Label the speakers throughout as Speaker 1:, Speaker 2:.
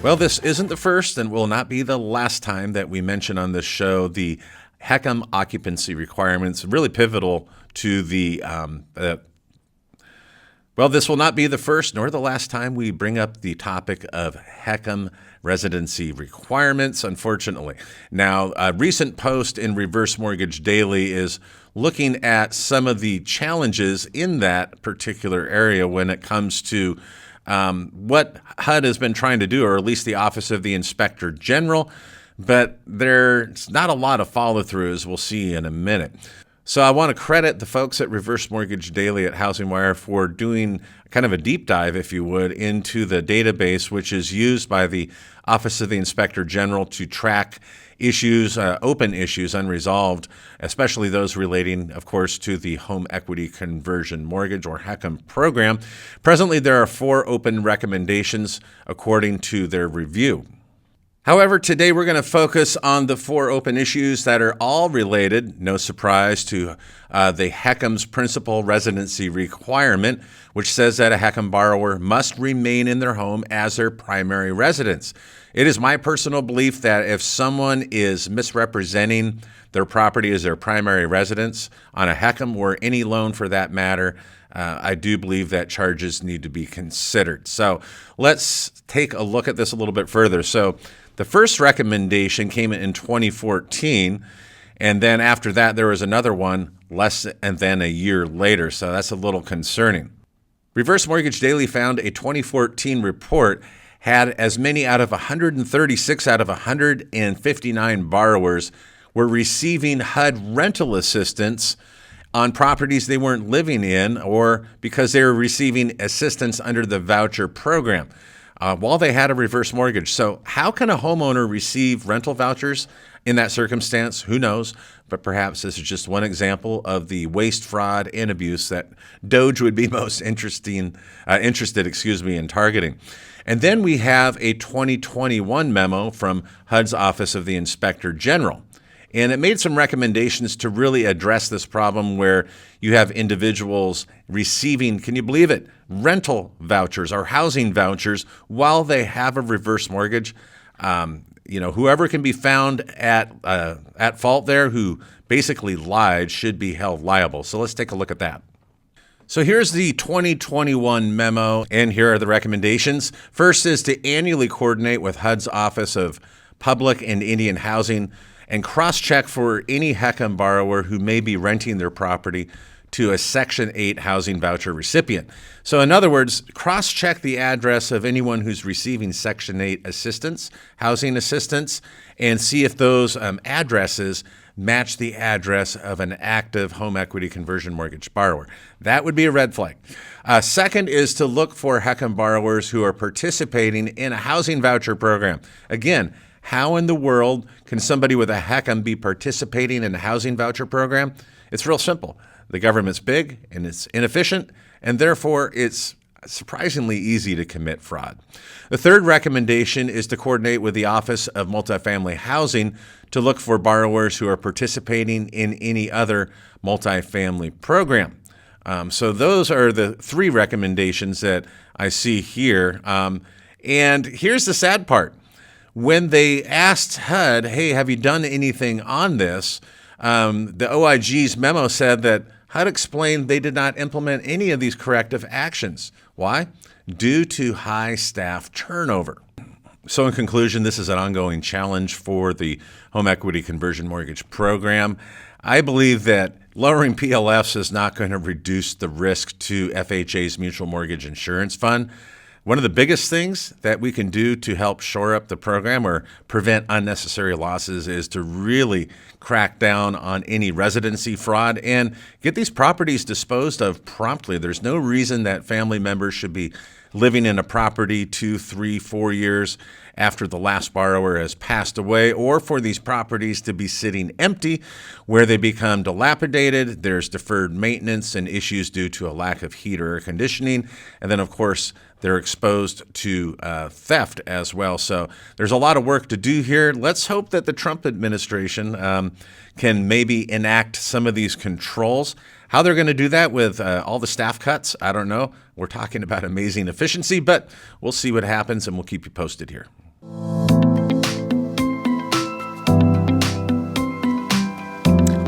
Speaker 1: Well, this isn't the first and will not be the last time that we mention on this show the HECM occupancy requirements, really pivotal to the well, this will not be the first nor the last time we bring up the topic of HECM residency requirements, unfortunately. Now, a recent post in Reverse Mortgage Daily is looking at some of the challenges in that particular area when it comes to what HUD has been trying to do, or at least the Office of the Inspector General, but there's not a lot of follow-through, as we'll see in a minute. So I want to credit the folks at Reverse Mortgage Daily at Housing Wire for doing kind of a deep dive, if you would, into the database, which is used by the Office of the Inspector General to track issues, open issues, unresolved, especially those relating, of course, to the home equity conversion mortgage or HECM program. Presently, there are 4 open recommendations according to their review. However, today we're going to focus on the 4 open issues that are all related, no surprise, to the HECM's principal residency requirement, which says that a HECM borrower must remain in their home as their primary residence. It is my personal belief that if someone is misrepresenting their property as their primary residence on a HECM or any loan for that matter, I do believe that charges need to be considered. So let's take a look at this a little bit further. So the first recommendation came in 2014, and then after that there was another one less than a year later, so that's a little concerning. Reverse Mortgage Daily found a 2014 report had as many out of 136 out of 159 borrowers were receiving HUD rental assistance on properties they weren't living in, or because they were receiving assistance under the voucher program while they had a reverse mortgage. So how can a homeowner receive rental vouchers in that circumstance? Who knows? But perhaps this is just one example of the waste, fraud, and abuse that DOJ would be most interested in targeting. And then we have a 2021 memo from HUD's Office of the Inspector General. And it made some recommendations to really address this problem where you have individuals receiving, can you believe it, rental vouchers or housing vouchers while they have a reverse mortgage. Whoever can be found at fault there who basically lied should be held liable. So let's take a look at that. So here's the 2021 memo, and here are the recommendations. First is to annually coordinate with HUD's Office of Public and Indian Housing and cross-check for any HECM borrower who may be renting their property to a Section 8 housing voucher recipient. So in other words, cross-check the address of anyone who's receiving Section 8 assistance, housing assistance, and see if those addresses match the address of an active home equity conversion mortgage borrower. That would be a red flag. Second is to look for HECM borrowers who are participating in a housing voucher program. Again, how in the world can somebody with a HECM be participating in a housing voucher program? It's real simple. The government's big and it's inefficient, and therefore it's surprisingly easy to commit fraud. The third recommendation is to coordinate with the Office of Multifamily Housing to look for borrowers who are participating in any other multifamily program. So those are the 3 recommendations that I see here. And here's the sad part. When they asked HUD, hey, have you done anything on this? The OIG's memo said that HUD explained they did not implement any of these corrective actions. Why? Due to high staff turnover. So in conclusion, this is an ongoing challenge for the home equity conversion mortgage program. I believe that lowering PLFs is not going to reduce the risk to FHA's Mutual Mortgage Insurance Fund. One of the biggest things that we can do to help shore up the program or prevent unnecessary losses is to really crack down on any residency fraud and get these properties disposed of promptly. There's no reason that family members should be living in a property 2, 3, 4 years after the last borrower has passed away, or for these properties to be sitting empty where they become dilapidated. There's deferred maintenance and issues due to a lack of heat or air conditioning. And then, of course, they're exposed to theft as well. So there's a lot of work to do here. Let's hope that the Trump administration can maybe enact some of these controls. How they're going to do that with all the staff cuts, I don't know. We're talking about amazing efficiency, but we'll see what happens and we'll keep you posted here.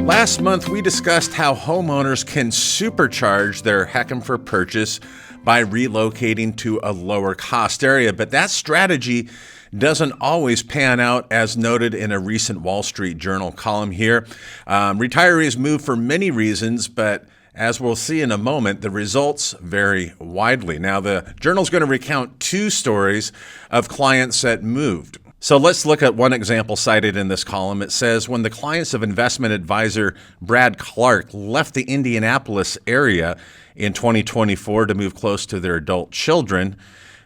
Speaker 1: Last month, we discussed how homeowners can supercharge their HECM for purchase by relocating to a lower cost area, but that strategy doesn't always pan out, as noted in a recent Wall Street Journal column here. Retirees move for many reasons, but as we'll see in a moment, the results vary widely. Now, the journal's going to recount two stories of clients that moved. So let's look at one example cited in this column. It says, when the clients of investment advisor Brad Clark left the Indianapolis area in 2024 to move close to their adult children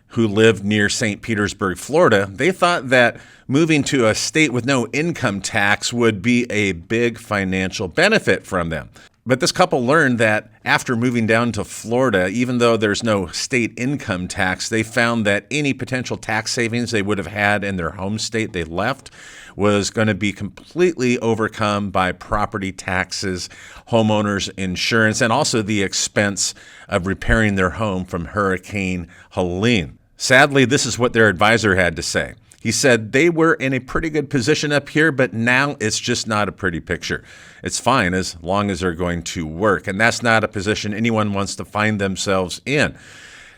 Speaker 1: who lived near St. Petersburg, Florida, they thought that moving to a state with no income tax would be a big financial benefit from them. But this couple learned that after moving down to Florida, even though there's no state income tax, they found that any potential tax savings they would have had in their home state they left was going to be completely overcome by property taxes, homeowners insurance, and also the expense of repairing their home from Hurricane Helene. Sadly, this is what their advisor had to say. He said they were in a pretty good position up here, but now it's just not a pretty picture. It's fine as long as they're going to work, and that's not a position anyone wants to find themselves in.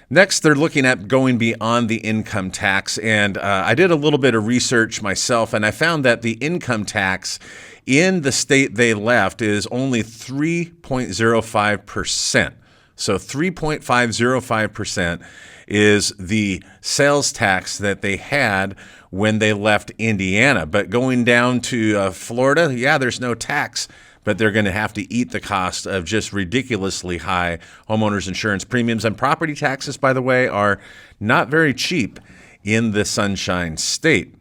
Speaker 1: Next, they're looking at going beyond the income tax, and I did a little bit of research myself, and I found that the income tax in the state they left is only 3.05%. So 3.505% is the sales tax that they had when they left Indiana. But going down to Florida, yeah, there's no tax, but they're going to have to eat the cost of just ridiculously high homeowners insurance premiums. And property taxes, by the way, are not very cheap in the Sunshine State.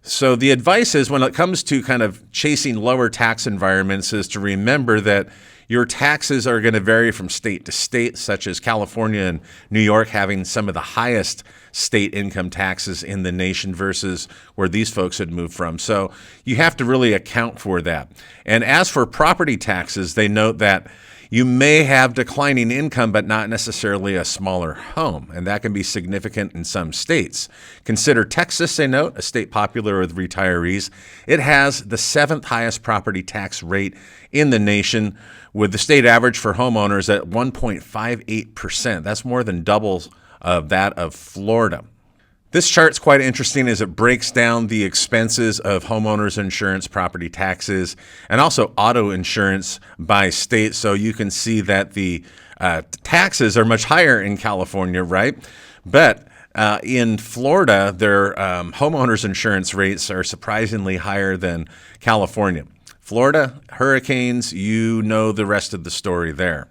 Speaker 1: So the advice is, when it comes to kind of chasing lower tax environments, is to remember that your taxes are going to vary from state to state, such as California and New York having some of the highest state income taxes in the nation versus where these folks had moved from. So you have to really account for that. And as for property taxes, they note that you may have declining income, but not necessarily a smaller home, and that can be significant in some states. Consider Texas, they note, a state popular with retirees. It has the 7th highest property tax rate in the nation, with the state average for homeowners at 1.58%. That's more than double of that of Florida. This chart's quite interesting as it breaks down the expenses of homeowners insurance, property taxes, and also auto insurance by state. So you can see that the taxes are much higher in California, right? But in Florida, their homeowners insurance rates are surprisingly higher than California. Florida, hurricanes, you know the rest of the story there.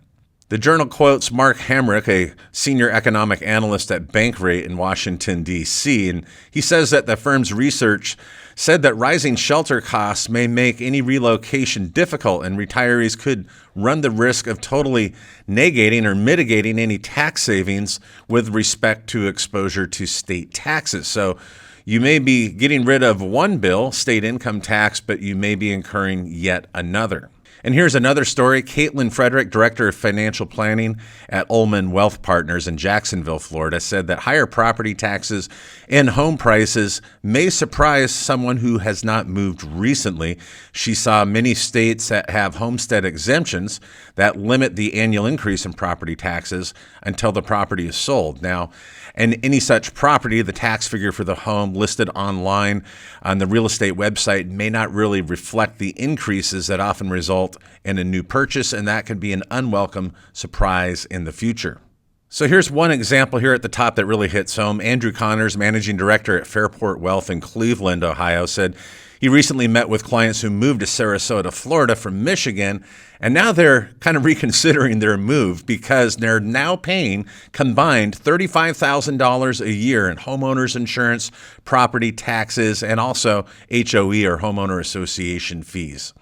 Speaker 1: The journal quotes Mark Hamrick, a senior economic analyst at Bankrate in Washington, D.C., and he says that the firm's research said that rising shelter costs may make any relocation difficult, and retirees could run the risk of totally negating or mitigating any tax savings with respect to exposure to state taxes. So you may be getting rid of one bill, state income tax, but you may be incurring yet another. And here's another story. Caitlin Frederick, Director of Financial Planning at Ullman Wealth Partners in Jacksonville, Florida, said that higher property taxes and home prices may surprise someone who has not moved recently. She saw many states that have homestead exemptions that limit the annual increase in property taxes until the property is sold. Now, and any such property, the tax figure for the home listed online on the real estate website may not really reflect the increases that often result in a new purchase, and that can be an unwelcome surprise in the future. So here's one example here at the top that really hits home. Andrew Connors, Managing Director at Fairport Wealth in Cleveland, Ohio, said he recently met with clients who moved to Sarasota, Florida from Michigan, and now they're kind of reconsidering their move because they're now paying combined $35,000 a year in homeowners insurance, property taxes, and also HOE or homeowner association fees.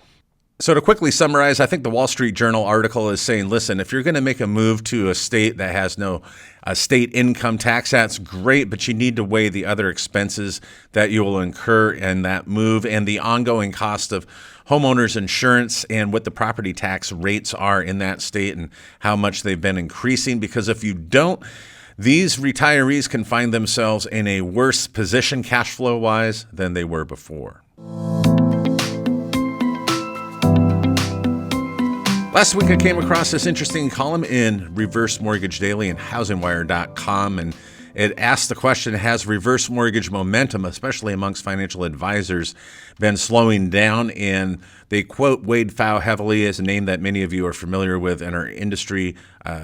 Speaker 1: So to quickly summarize, I think the Wall Street Journal article is saying, listen, if you're going to make a move to a state that has no state income tax, that's great, but you need to weigh the other expenses that you will incur in that move and the ongoing cost of homeowners insurance and what the property tax rates are in that state and how much they've been increasing. Because if you don't these retirees can find themselves in a worse position cash flow-wise than they were before. Last week, I came across this interesting column in Reverse Mortgage Daily and HousingWire.com, and it asked the question, has reverse mortgage momentum, especially amongst financial advisors, been slowing down? And they quote Wade Pfau heavily as a name that many of you are familiar with in our industry,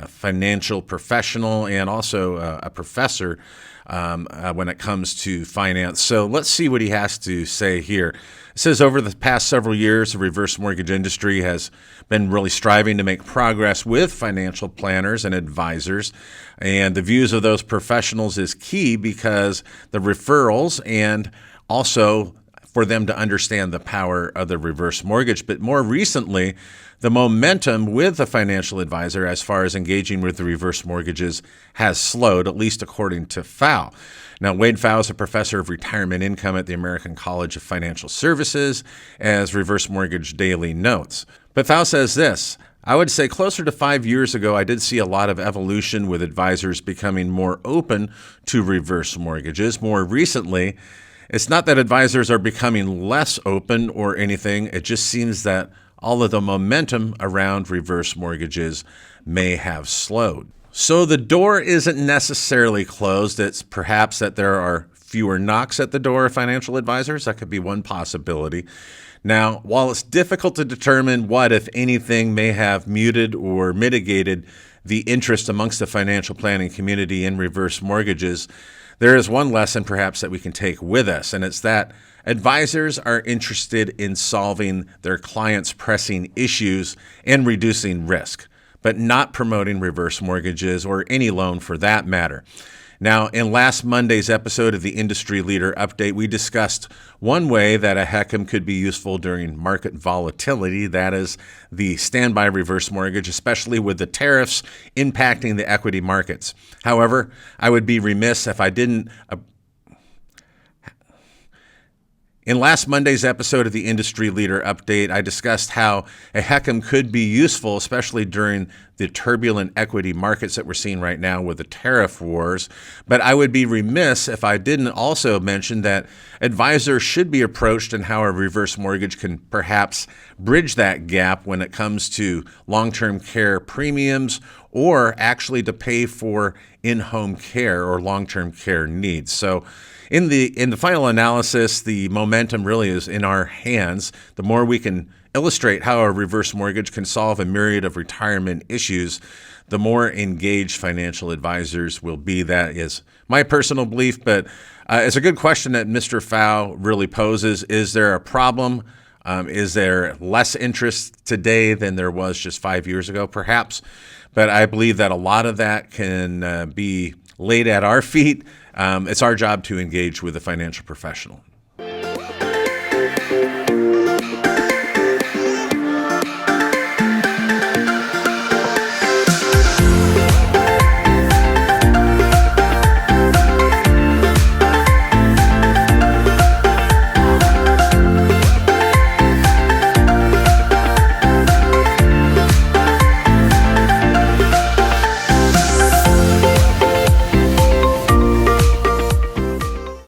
Speaker 1: financial professional and also a professor when it comes to finance. So let's see what he has to say here. It says, over the past several years, the reverse mortgage industry has been really striving to make progress with financial planners and advisors. And the views of those professionals is key because the referrals and also for them to understand the power of the reverse mortgage. But more recently, the momentum with the financial advisor as far as engaging with the reverse mortgages has slowed, at least according to Pfau. Now, Wade Pfau is a professor of retirement income at the American College of Financial Services, as Reverse Mortgage Daily notes. But Pfau says this, I would say closer to 5 years ago, I did see a lot of evolution with advisors becoming more open to reverse mortgages. More recently, it's not that advisors are becoming less open or anything. It just seems that all of the momentum around reverse mortgages may have slowed. So the door isn't necessarily closed. It's perhaps that there are fewer knocks at the door of financial advisors. That could be one possibility. Now, while it's difficult to determine what, if anything, may have muted or mitigated the interest amongst the financial planning community in reverse mortgages, there is one lesson perhaps that we can take with us, and it's that advisors are interested in solving their clients' pressing issues and reducing risk, but not promoting reverse mortgages or any loan for that matter. Now, in last Monday's episode of the Industry Leader Update, we discussed one way that a HECM could be useful during market volatility, that is the standby reverse mortgage, especially with the tariffs impacting the equity markets. However, I would be remiss if I didn't. In last Monday's episode of the Industry Leader Update, I discussed how a HECM could be useful, especially during the turbulent equity markets that we're seeing right now with the tariff wars. But I would be remiss if I didn't also mention that advisors should be approached and how a reverse mortgage can perhaps bridge that gap when it comes to long-term care premiums or actually to pay for in-home care or long-term care needs. So in the final analysis, the momentum really is in our hands. The more we can illustrate how a reverse mortgage can solve a myriad of retirement issues, the more engaged financial advisors will be. That is my personal belief, but it's a good question that Mr. Pfau really poses. Is there a problem? Is there less interest today than there was just 5 years ago? Perhaps, but I believe that a lot of that can be laid at our feet. It's our job to engage with a financial professional.